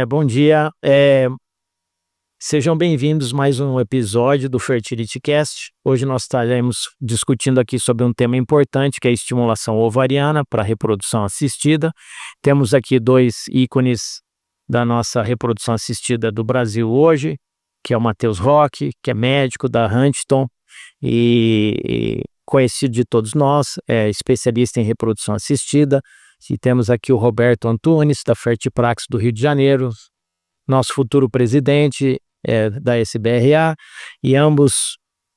Bom dia. Sejam bem-vindos a mais um episódio do Fertility Cast. Hoje nós estaremos discutindo aqui sobre um tema importante, que é a estimulação ovariana para reprodução assistida. Temos aqui dois ícones da nossa reprodução assistida do Brasil hoje, que é o Matheus Roque, que é médico da Huntington e conhecido de todos nós, é especialista em reprodução assistida. E temos aqui o Roberto Antunes, da Fertiprax do Rio de Janeiro, nosso futuro presidente da SBRA, e ambos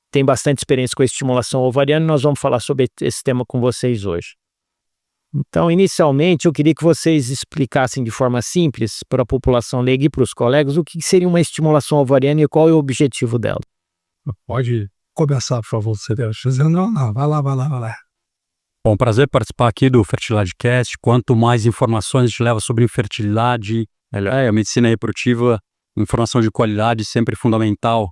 têm bastante experiência com a estimulação ovariana, e nós vamos falar sobre esse tema com vocês hoje. Então, inicialmente, eu queria que vocês explicassem de forma simples para a população leiga e para os colegas o que seria uma estimulação ovariana e qual é o objetivo dela. Pode começar, por favor, você dizendo, não, vai lá. Bom, prazer participar aqui do Fertilidade Cast. Quanto mais informações a gente leva sobre infertilidade, a medicina reprodutiva, informação de qualidade sempre fundamental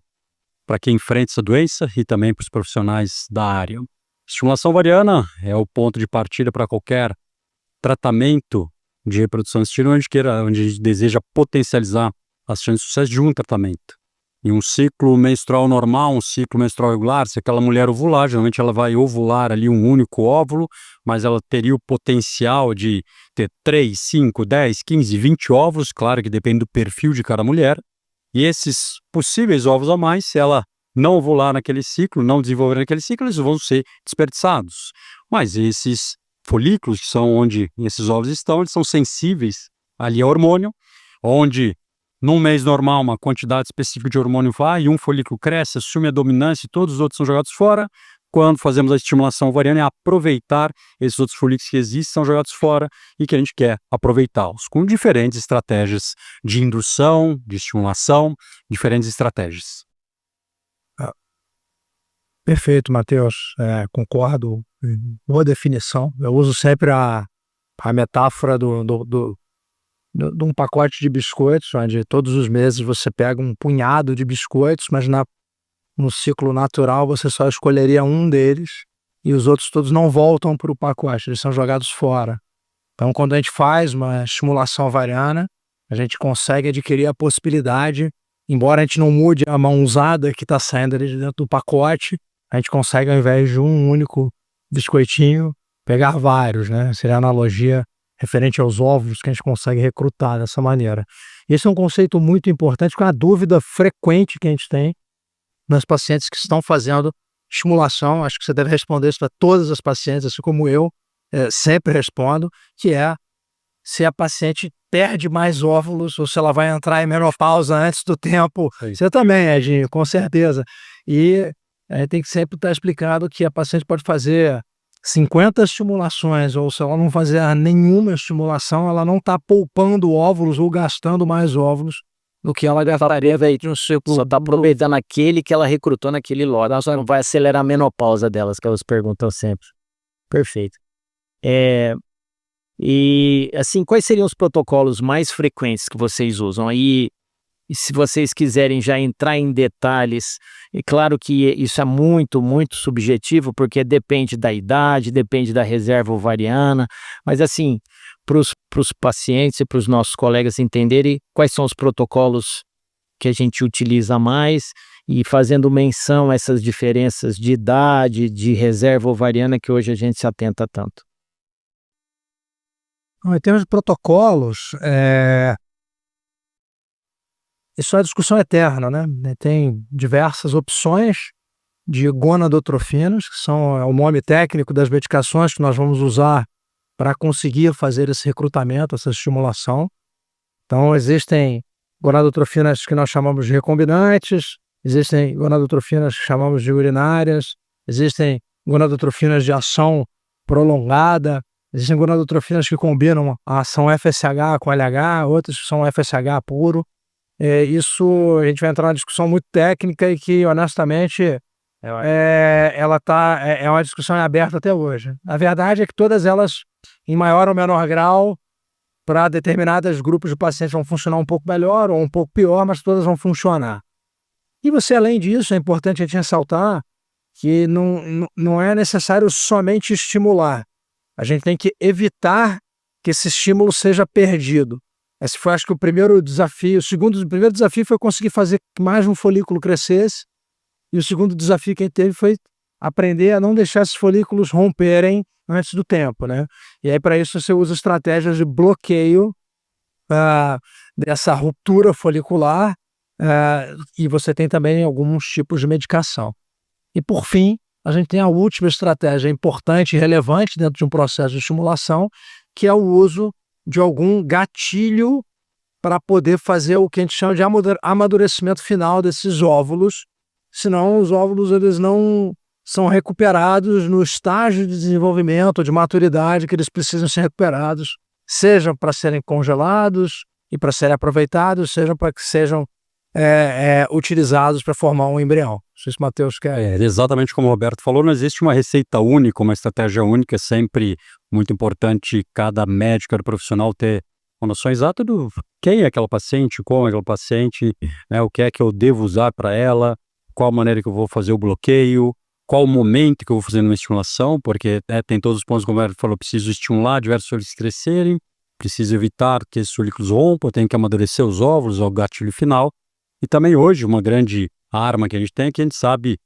para quem enfrenta essa doença e também para os profissionais da área. Estimulação ovariana é o ponto de partida para qualquer tratamento de reprodução assistida onde a gente deseja potencializar as chances de sucesso de um tratamento. Em um ciclo menstrual normal, um ciclo menstrual regular, se aquela mulher ovular, geralmente ela vai ovular ali um único óvulo, mas ela teria o potencial de ter 3, 5, 10, 15, 20 óvulos, claro que depende do perfil de cada mulher. E esses possíveis óvulos a mais, se ela não ovular naquele ciclo, não desenvolver naquele ciclo, eles vão ser desperdiçados. Mas esses folículos, que são onde esses óvulos estão, eles são sensíveis ali ao hormônio, onde num mês normal, uma quantidade específica de hormônio vai e um folículo cresce, assume a dominância e todos os outros são jogados fora. Quando fazemos a estimulação ovariana é aproveitar esses outros folículos que existem, são jogados fora e que a gente quer aproveitá-los com diferentes estratégias de indução, de estimulação, diferentes estratégias. Perfeito, Matheus. Concordo. Boa definição. Eu uso sempre a metáfora de um pacote de biscoitos, onde todos os meses você pega um punhado de biscoitos, mas no ciclo natural você só escolheria um deles e os outros todos não voltam para o pacote, eles são jogados fora. Então, quando a gente faz uma estimulação ovariana, a gente consegue adquirir a possibilidade, embora a gente não mude a mãozada que está saindo ali de dentro do pacote, a gente consegue, ao invés de um único biscoitinho, pegar vários, né? Seria a analogia referente aos óvulos que a gente consegue recrutar dessa maneira. Esse é um conceito muito importante, que é uma dúvida frequente que a gente tem nas pacientes que estão fazendo estimulação. Acho que você deve responder isso para todas as pacientes, assim como eu sempre respondo, que é se a paciente perde mais óvulos ou se ela vai entrar em menopausa antes do tempo. Sim. Você também, Edinho, com certeza. E tem que sempre estar explicado que a paciente pode fazer 50 estimulações, ou se ela não fazer nenhuma estimulação, ela não está poupando óvulos ou gastando mais óvulos do que ela gastaria de um ciclo. Só está aproveitando aquele que ela recrutou naquele lote. Ela só não vai acelerar a menopausa delas, que elas perguntam sempre. Perfeito. E assim, quais seriam os protocolos mais frequentes que vocês usam? Aí, e se vocês quiserem já entrar em detalhes, é claro que isso é muito, muito subjetivo, porque depende da idade, depende da reserva ovariana, mas assim, para os pacientes e para os nossos colegas entenderem quais são os protocolos que a gente utiliza mais e fazendo menção a essas diferenças de idade, de reserva ovariana que hoje a gente se atenta tanto. Em termos de protocolos, isso é uma discussão eterna, né? Tem diversas opções de gonadotrofinas, que são o nome técnico das medicações que nós vamos usar para conseguir fazer esse recrutamento, essa estimulação. Então, existem gonadotrofinas que nós chamamos de recombinantes, existem gonadotrofinas que chamamos de urinárias, existem gonadotrofinas de ação prolongada, existem gonadotrofinas que combinam a ação FSH com LH, outras que são FSH puro. Isso a gente vai entrar numa discussão muito técnica e que, honestamente, é uma discussão aberta até hoje. A verdade é que todas elas, em maior ou menor grau, para determinados grupos de pacientes vão funcionar um pouco melhor ou um pouco pior, mas todas vão funcionar. E você, além disso, é importante a gente ressaltar que não é necessário somente estimular. A gente tem que evitar que esse estímulo seja perdido. Esse foi, acho que, o primeiro desafio. O primeiro desafio foi conseguir fazer que mais um folículo crescesse, e o segundo desafio que a gente teve foi aprender a não deixar esses folículos romperem antes do tempo, né? E aí, para isso, você usa estratégias de bloqueio dessa ruptura folicular, e você tem também alguns tipos de medicação. E, por fim, a gente tem a última estratégia importante e relevante dentro de um processo de estimulação, que é o uso de algum gatilho para poder fazer o que a gente chama de amadurecimento final desses óvulos, senão os óvulos eles não são recuperados no estágio de desenvolvimento, de maturidade que eles precisam ser recuperados, seja para serem congelados e para serem aproveitados, seja para que sejam utilizados para formar um embrião. Não sei se o Matheus quer. Exatamente como o Roberto falou, não existe uma receita única, uma estratégia única, é sempre muito importante cada médico, cada profissional ter uma noção exata do quem é aquela paciente, como é aquela paciente, né, o que é que eu devo usar para ela, qual a maneira que eu vou fazer o bloqueio, qual o momento que eu vou fazer uma estimulação, porque tem todos os pontos, como o Roberto falou, preciso estimular diversos folículos crescerem, preciso evitar que esses folículos rompam, eu tenho que amadurecer os óvulos, o gatilho final. E também hoje, uma grande arma que a gente tem é que a gente sabe,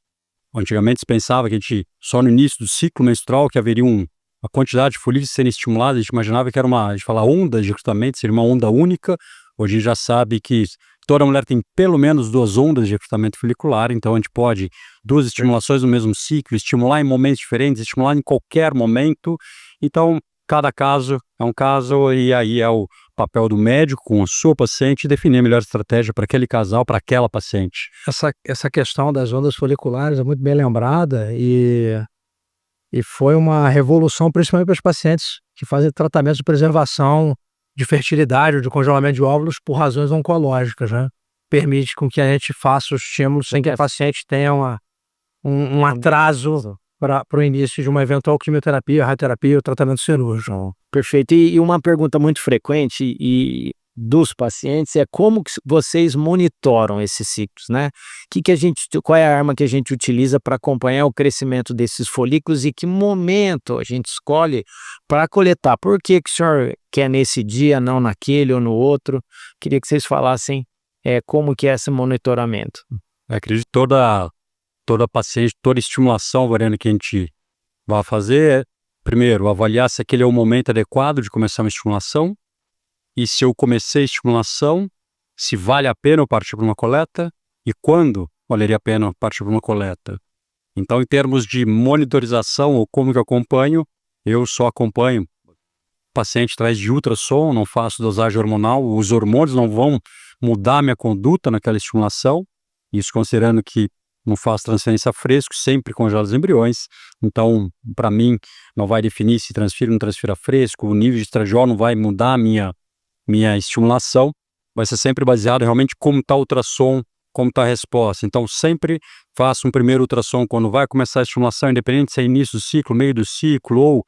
antigamente se pensava que a gente, só no início do ciclo menstrual, que haveria uma quantidade de folículos serem estimulados, a gente imaginava que era a gente fala onda de recrutamento, seria uma onda única. Hoje a gente já sabe que toda mulher tem pelo menos 2 ondas de recrutamento folicular, então a gente pode 2 estimulações no mesmo ciclo, estimular em momentos diferentes, estimular em qualquer momento. Então, cada caso é um caso, e aí é o papel do médico com a sua paciente definir a melhor estratégia para aquele casal, para aquela paciente. Essa questão das ondas foliculares é muito bem lembrada e foi uma revolução, principalmente para os pacientes que fazem tratamento de preservação de fertilidade ou de congelamento de óvulos por razões oncológicas, né? Permite com que a gente faça os estímulos sem que a paciente tenha um atraso para o início de uma eventual quimioterapia, radioterapia ou tratamento cirúrgico. Perfeito. E uma pergunta muito frequente dos pacientes é como que vocês monitoram esses ciclos, né? Qual é a arma que a gente utiliza para acompanhar o crescimento desses folículos e que momento a gente escolhe para coletar? Por que o senhor quer nesse dia, não naquele ou no outro? Queria que vocês falassem como que é esse monitoramento. Acredito que toda paciente, toda estimulação ovariana que a gente vai fazer primeiro, avaliar se aquele é o momento adequado de começar uma estimulação, e se eu comecei a estimulação, se vale a pena eu partir para uma coleta, e quando valeria a pena partir para uma coleta. Então, em termos de monitorização, ou como que eu acompanho, eu só acompanho o paciente através de ultrassom, não faço dosagem hormonal, os hormônios não vão mudar minha conduta naquela estimulação, isso considerando que não faço transferência a fresco, sempre congelo os embriões. Então, para mim, não vai definir se transfiro ou não transfiro a fresco, o nível de estradiol não vai mudar a minha estimulação, vai ser sempre baseado realmente como está o ultrassom, como está a resposta. Então, sempre faço um primeiro ultrassom quando vai começar a estimulação, independente se é início do ciclo, meio do ciclo ou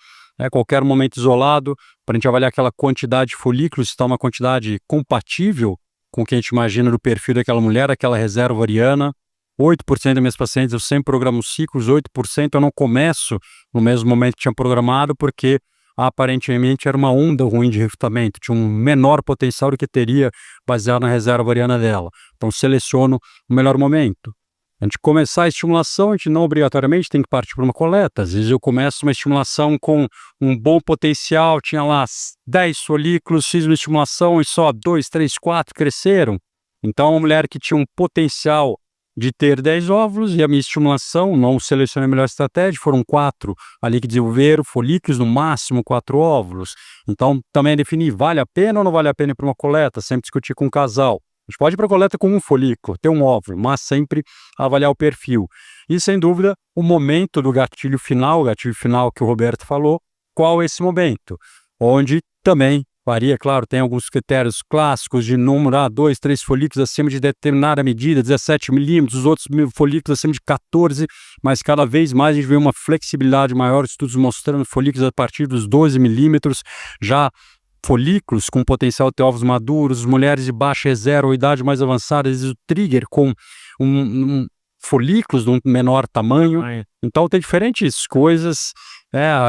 qualquer momento isolado, para a gente avaliar aquela quantidade de folículos, se está uma quantidade compatível com o que a gente imagina do perfil daquela mulher, aquela reserva ovariana. 8% das minhas pacientes eu sempre programo ciclos, 8% eu não começo no mesmo momento que tinha programado, porque aparentemente era uma onda ruim de recrutamento, tinha um menor potencial do que teria baseado na reserva ovariana dela. Então seleciono o melhor momento. A gente começar a estimulação, a gente não obrigatoriamente tem que partir para uma coleta. Às vezes eu começo uma estimulação com um bom potencial, tinha lá 10 folículos, fiz uma estimulação e só 2, 3, 4 cresceram. Então uma mulher que tinha um potencial de ter 10 óvulos, e a minha estimulação, não selecionei a melhor estratégia, foram 4 ali que desenvolveram folículos, no máximo 4 óvulos. Então, também definir, vale a pena ou não vale a pena ir para uma coleta? Sempre discutir com o casal. A gente pode ir para a coleta com um folículo, ter um óvulo, mas sempre avaliar o perfil. E, sem dúvida, o momento do gatilho final que o Roberto falou, qual é esse momento? Onde também varia, claro, tem alguns critérios clássicos de número, 2, 3 folículos acima de determinada medida, 17 milímetros, os outros folículos acima de 14, mas cada vez mais a gente vê uma flexibilidade maior, estudos mostrando folículos a partir dos 12 milímetros, já folículos com potencial de ter ovos maduros, mulheres de baixa reserva ou idade mais avançada, às vezes o trigger com folículos de um menor tamanho. Então tem diferentes coisas,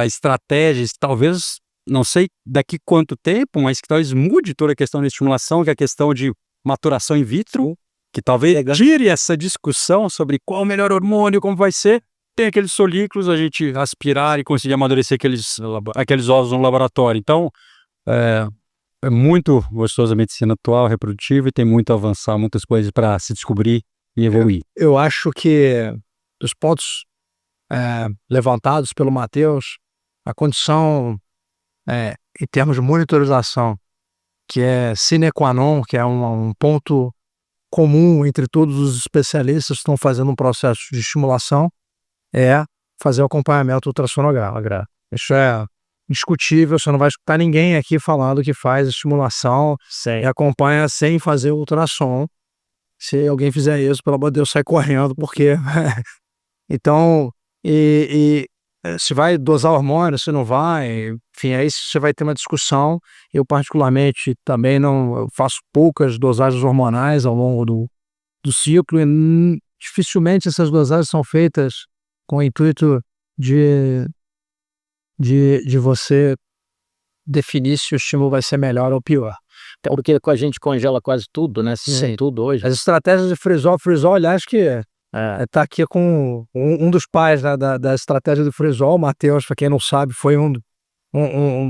estratégias, talvez não sei daqui quanto tempo, mas que talvez mude toda a questão de estimulação, que é a questão de maturação in vitro, que talvez gire essa discussão sobre qual o melhor hormônio, como vai ser. Tem aqueles folículos, a gente aspirar e conseguir amadurecer aqueles ovos no laboratório. Então, é muito gostoso a medicina atual, reprodutiva, e tem muito a avançar, muitas coisas para se descobrir e evoluir. Eu acho que dos pontos levantados pelo Matheus, a condição em termos de monitorização, que é sine qua non, que é um ponto comum entre todos os especialistas que estão fazendo um processo de estimulação, é fazer o acompanhamento ultrassonográfico. Isso é indiscutível, você não vai escutar ninguém aqui falando que faz estimulação e acompanha sem fazer ultrassom. Se alguém fizer isso, pelo amor de Deus, sai correndo, porque... Então, se vai dosar hormônio, se não vai, enfim, aí você vai ter uma discussão. Eu, particularmente, também eu faço poucas dosagens hormonais ao longo do ciclo, e dificilmente essas dosagens são feitas com o intuito de você definir se o estímulo vai ser melhor ou pior. Porque a gente congela quase tudo, né? Sim. Tudo hoje. As estratégias de freeze-all, aliás, que tá aqui com um dos pais da estratégia do freeze-all, o Matheus, para quem não sabe, foi um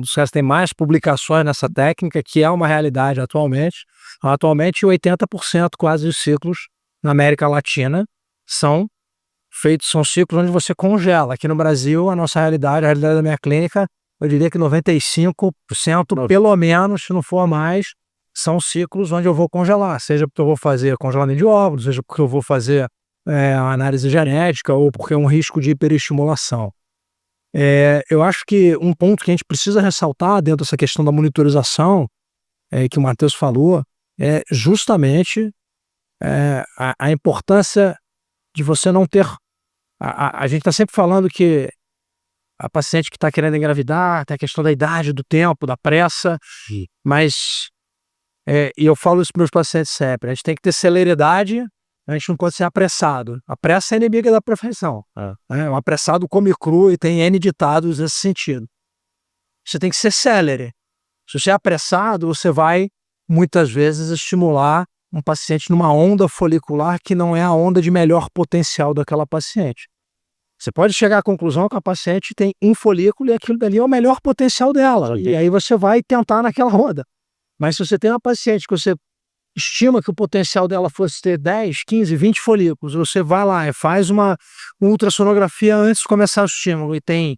dos caras que tem mais publicações nessa técnica, que é uma realidade atualmente. Atualmente, 80% quase dos ciclos na América Latina são ciclos onde você congela. Aqui no Brasil, a realidade da minha clínica, eu diria que 95%, pelo menos, se não for mais, são ciclos onde eu vou congelar, seja porque eu vou fazer congelamento de óvulos, seja porque eu vou fazer análise genética, ou porque é um risco de hiperestimulação. Eu acho que um ponto que a gente precisa ressaltar dentro dessa questão da monitorização, que o Matheus falou, é justamente a importância de você não ter... A gente está sempre falando que a paciente que está querendo engravidar, tem a questão da idade, do tempo, da pressa, mas, e eu falo isso para meus pacientes sempre, a gente tem que ter celeridade, a gente não pode ser apressado. A pressa é inimiga da perfeição. O apressado come cru, e tem N ditados nesse sentido. Você tem que ser célere. Se você é apressado, você vai, muitas vezes, estimular um paciente numa onda folicular que não é a onda de melhor potencial daquela paciente. Você pode chegar à conclusão que a paciente tem um folículo e aquilo dali é o melhor potencial dela. E aí você vai tentar naquela onda. Mas se você tem uma paciente que você estima que o potencial dela fosse ter 10, 15, 20 folículos, você vai lá e faz uma ultrassonografia antes de começar o estímulo e tem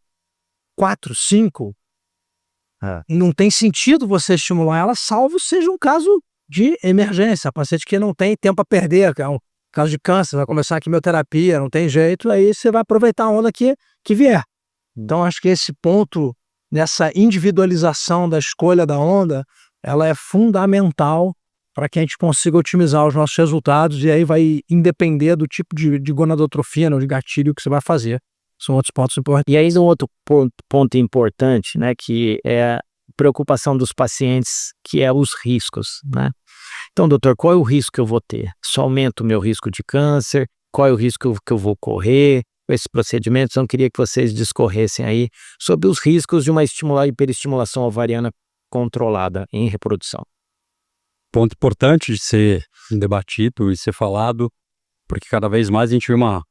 4, 5, não tem sentido você estimular ela, salvo seja um caso de emergência. A paciente que não tem tempo a perder, que é um caso de câncer, vai começar a quimioterapia, não tem jeito, aí você vai aproveitar a onda que vier. Então, acho que esse ponto, nessa individualização da escolha da onda, ela é fundamental para que a gente consiga otimizar os nossos resultados, e aí vai independer do tipo de gonadotrofina ou de gatilho que você vai fazer. São outros pontos importantes. E aí um outro ponto importante, né, que é a preocupação dos pacientes, que é os riscos, né? Então, doutor, qual é o risco que eu vou ter? Só aumenta o meu risco de câncer? Qual é o risco que eu vou correr com esses procedimentos? Então, eu queria que vocês discorressem aí sobre os riscos de uma hiperestimulação ovariana controlada em reprodução. Ponto importante de ser debatido e ser falado, porque cada vez mais a gente vê uma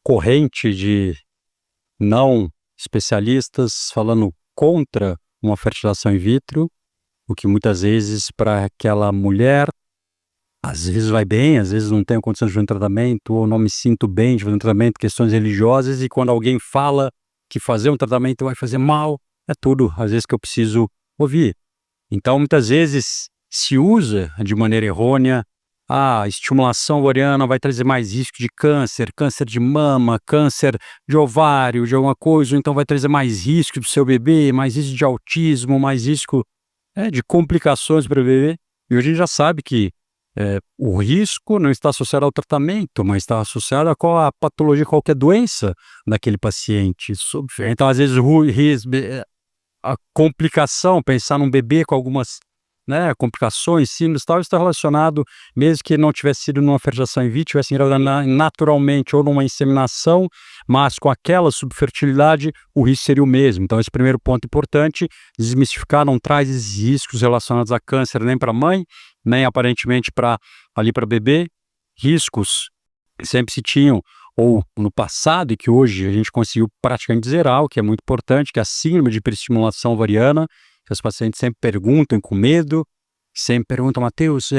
corrente de não especialistas falando contra uma fertilização in vitro, o que muitas vezes para aquela mulher, às vezes vai bem, às vezes não tenho condição de fazer um tratamento, ou não me sinto bem de fazer um tratamento, questões religiosas, e quando alguém fala que fazer um tratamento vai fazer mal, é tudo, às vezes, que eu preciso ouvir. Então, muitas vezes se usa de maneira errônea, a estimulação ovariana vai trazer mais risco de câncer, câncer de mama, câncer de ovário, de alguma coisa, ou então vai trazer mais risco para o seu bebê, mais risco de autismo, mais risco de complicações para o bebê. E hoje a gente já sabe que o risco não está associado ao tratamento, mas está associado a patologia, qualquer doença daquele paciente. Então, às vezes, a complicação, pensar num bebê com algumas né, complicações, síndromes e tal, está relacionado, mesmo que não tivesse sido numa fertilização in vitro, tivesse engravidado naturalmente ou numa inseminação, mas com aquela subfertilidade, o risco seria o mesmo. Então, esse primeiro ponto importante, desmistificar, não traz esses riscos relacionados a câncer nem para a mãe, nem aparentemente para bebê. Riscos que sempre se tinham, ou no passado, e que hoje a gente conseguiu praticamente zerar, o que é muito importante, que é a síndrome de hiperestimulação ovariana, que os pacientes sempre perguntam com medo, sempre perguntam, Matheus,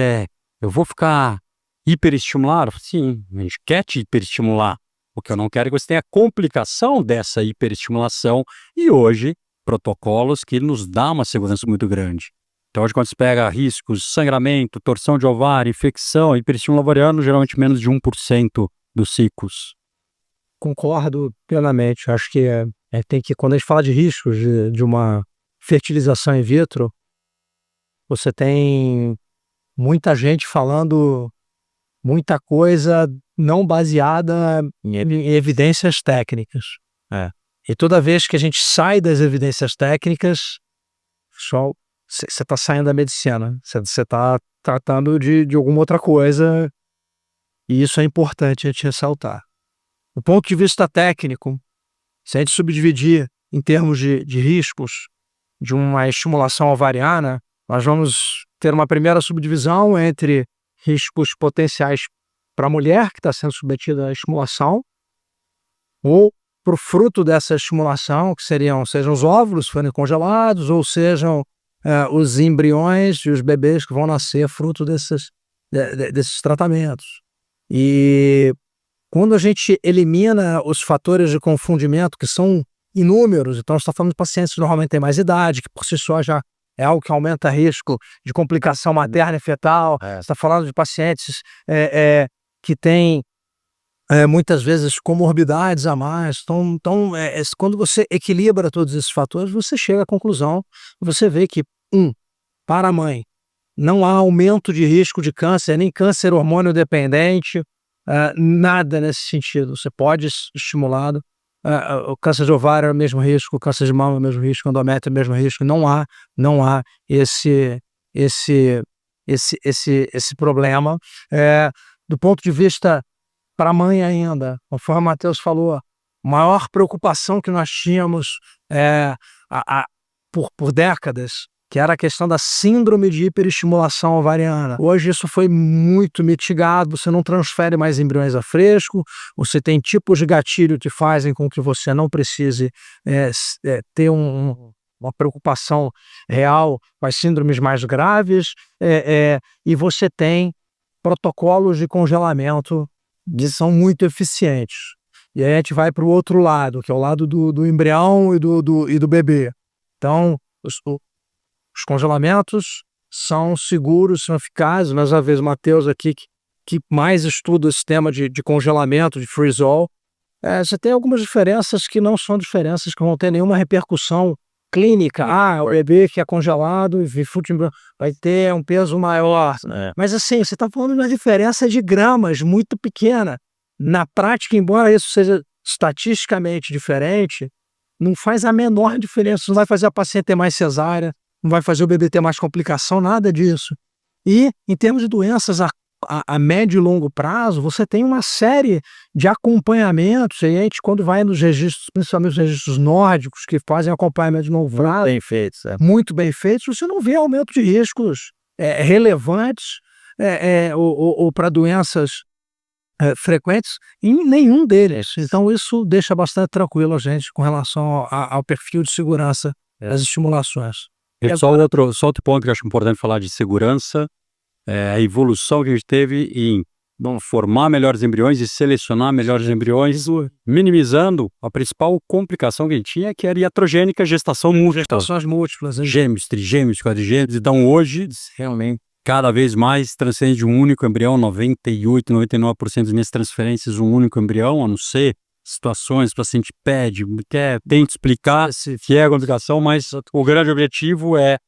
eu vou ficar hiperestimulado? Sim, a gente quer te hiperestimular. O que eu não quero é que você tenha complicação dessa hiperestimulação, e hoje, protocolos que nos dá uma segurança muito grande. Então, hoje, quando se pega riscos, sangramento, torção de ovário, infecção, hiperestímulo ovariano, geralmente menos de 1% dos ciclos. Concordo plenamente. Acho que quando a gente fala de riscos de uma fertilização in vitro, você tem muita gente falando muita coisa não baseada em evidências técnicas. E toda vez que a gente sai das evidências técnicas, só você está saindo da medicina, você está tratando de alguma outra coisa, e isso é importante a gente ressaltar. Do ponto de vista técnico, se a gente subdividir em termos de riscos de uma estimulação ovariana, nós vamos ter uma primeira subdivisão entre riscos potenciais para a mulher que está sendo submetida à estimulação, ou para o fruto dessa estimulação, que sejam os óvulos que forem congelados, ou sejam os embriões e os bebês que vão nascer fruto desses tratamentos. E quando a gente elimina os fatores de confundimento, que são inúmeros, então você está falando de pacientes que normalmente têm mais idade, que por si só já é algo que aumenta risco de complicação materna e fetal, você está falando de pacientes que têm muitas vezes comorbidades a mais. Então, quando você equilibra todos esses fatores, você chega à conclusão, você vê que, para a mãe, não há aumento de risco de câncer, nem câncer hormônio dependente, nada nesse sentido. Você pode estimulado, o câncer de ovário é o mesmo risco, o câncer de mama é o mesmo risco, o endométrio é o mesmo risco. Não há esse problema. Do ponto de vista para a mãe ainda, conforme o Matheus falou, a maior preocupação que nós tínhamos por décadas, que era a questão da síndrome de hiperestimulação ovariana. Hoje isso foi muito mitigado, você não transfere mais embriões a fresco, você tem tipos de gatilho que fazem com que você não precise ter uma preocupação real com as síndromes mais graves, e você tem protocolos de congelamento que são muito eficientes. E aí a gente vai para o outro lado, que é o lado do embrião e do bebê. Então, os congelamentos são seguros, são eficazes. Nós já vemos o Matheus aqui, que mais estuda esse tema de congelamento, de freeze-all. Você tem algumas diferenças que não são diferenças que não têm nenhuma repercussão clínica. O bebê que é congelado e vai ter um peso maior. Mas assim, você está falando de uma diferença de gramas muito pequena. Na prática, embora isso seja estatisticamente diferente, não faz a menor diferença. Não vai fazer a paciente ter mais cesárea, não vai fazer o bebê ter mais complicação, nada disso. E, em termos de doenças a médio e longo prazo, você tem uma série de acompanhamentos. E a gente, quando vai nos registros, principalmente os registros nórdicos, que fazem acompanhamento de longo prazo, muito bem feitos, você não vê aumento de riscos relevantes ou para doenças frequentes em nenhum deles. Então, isso deixa bastante tranquilo a gente com relação ao perfil de segurança das estimulações. Só outro ponto que eu acho importante falar de segurança, a evolução que a gente teve em formar melhores embriões e selecionar melhores embriões, minimizando a principal complicação que a gente tinha, que era iatrogênica, gestação múltipla. Gestações múltiplas. Gêmeos, trigêmeos, quadrigêmeos. Então hoje, realmente, cada vez mais transcende de um único embrião, 98, 99% das minhas transferências, um único embrião, a não ser situações, o paciente pede, tenta explicar que é a complicação, mas o grande objetivo é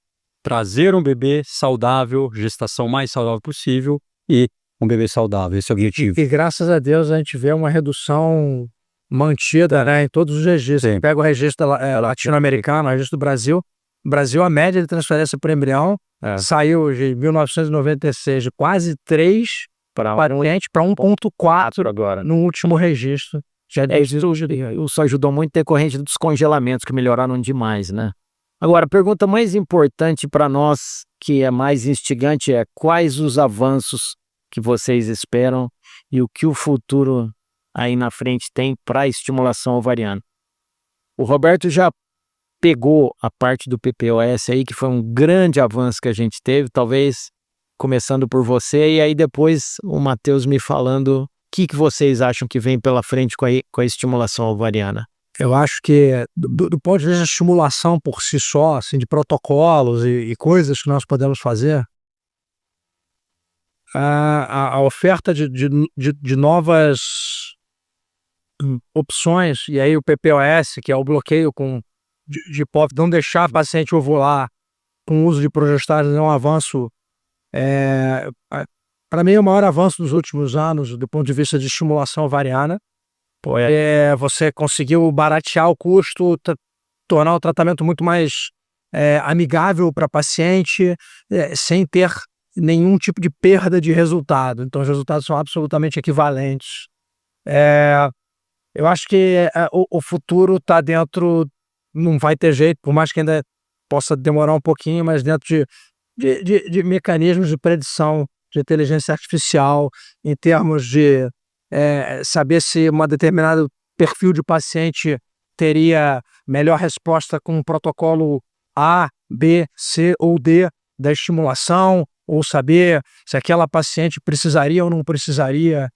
trazer um bebê saudável, gestação mais saudável possível e um bebê saudável, esse é o objetivo. E graças a Deus a gente vê uma redução mantida em todos os registros. Pega o registro latino-americano, o registro do Brasil, Brasil, a média de transferência por embrião saiu de 1996 de quase 3 para 1,4 agora. no último registro. Isso ajudou muito decorrente dos congelamentos que melhoraram demais, né? Agora, a pergunta mais importante para nós, que é mais instigante, é quais os avanços que vocês esperam e o que o futuro aí na frente tem para a estimulação ovariana. O Roberto já pegou a parte do PPOS aí, que foi um grande avanço que a gente teve, talvez começando por você, e aí depois o Matheus me falando o que vocês acham que vem pela frente com a estimulação ovariana. Eu acho que, do ponto de vista de estimulação por si só, assim, de protocolos e coisas que nós podemos fazer, a oferta de novas opções, e aí o PPOS, que é o bloqueio de hipófise, não deixar o paciente ovular com o uso de progestágenas, é um avanço, para mim, é o maior avanço dos últimos anos, do ponto de vista de estimulação ovariana. Você conseguiu baratear o custo, tornar o tratamento muito mais amigável para paciente, sem ter nenhum tipo de perda de resultado. Então, os resultados são absolutamente equivalentes. Eu acho que o futuro está dentro, não vai ter jeito, por mais que ainda possa demorar um pouquinho, mas dentro de mecanismos de predição de inteligência artificial, em termos de saber se um determinado perfil de paciente teria melhor resposta com um protocolo A, B, C ou D da estimulação, ou saber se aquela paciente precisaria ou não precisaria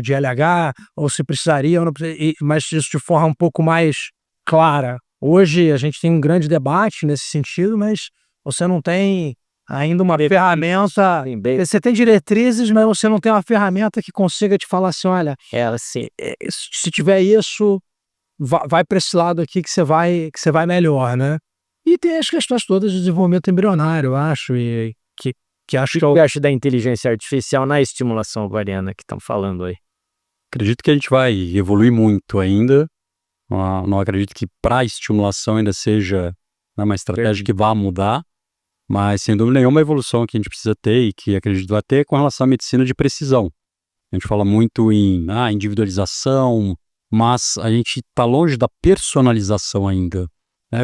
de LH, ou se precisaria ou não precisaria, mas isso de forma um pouco mais clara. Hoje a gente tem um grande debate nesse sentido, mas você não tem ainda uma ferramenta. Você tem diretrizes, mas você não tem uma ferramenta que consiga te falar assim, olha, se tiver isso, vai para esse lado aqui que você vai melhor, né? E tem as questões todas de desenvolvimento embrionário, eu acho, e que acho que eu acho da inteligência artificial na estimulação ovariana que estão falando aí. Acredito que a gente vai evoluir muito ainda. Não acredito que para a estimulação ainda seja uma estratégia que vá mudar. Mas, sem dúvida nenhuma, a evolução que a gente precisa ter e que acredito vai ter com relação à medicina de precisão. A gente fala muito em individualização, mas a gente está longe da personalização ainda.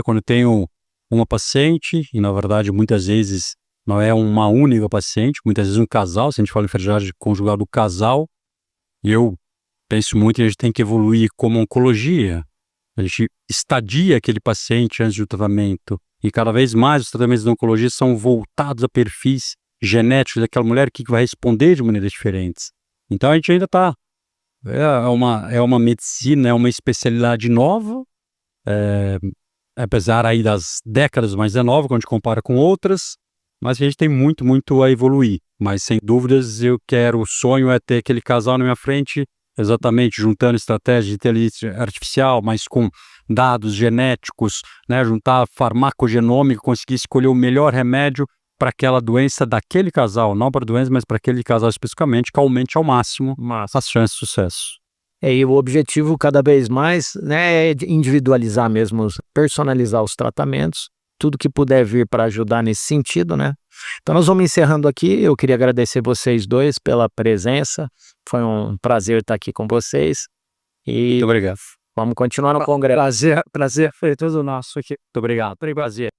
Quando eu tenho uma paciente, e na verdade muitas vezes não é uma única paciente, muitas vezes um casal, se a gente fala em fertilidade conjugal do casal, eu penso muito que a gente tem que evoluir como oncologia. A gente estadia aquele paciente antes do tratamento. E cada vez mais os tratamentos da oncologia são voltados a perfis genéticos daquela mulher que vai responder de maneiras diferentes. Então a gente ainda está... É uma medicina, é uma especialidade nova, apesar aí das décadas, mas é nova quando a gente compara com outras, mas a gente tem muito, muito a evoluir. Mas sem dúvidas o sonho é ter aquele casal na minha frente, exatamente juntando estratégias de inteligência artificial, mas com dados genéticos, juntar farmacogenômica, conseguir escolher o melhor remédio para aquela doença daquele casal, não para a doença, mas para aquele casal especificamente, que aumente ao máximo as chances de sucesso. E o objetivo cada vez mais é individualizar mesmo, personalizar os tratamentos, tudo que puder vir para ajudar nesse sentido, né? Então nós vamos encerrando aqui. Eu queria agradecer vocês dois pela presença. Foi um prazer estar aqui com vocês. E muito obrigado. Vamos continuar no congresso. Prazer foi todo nosso aqui. Muito obrigado. Prazer.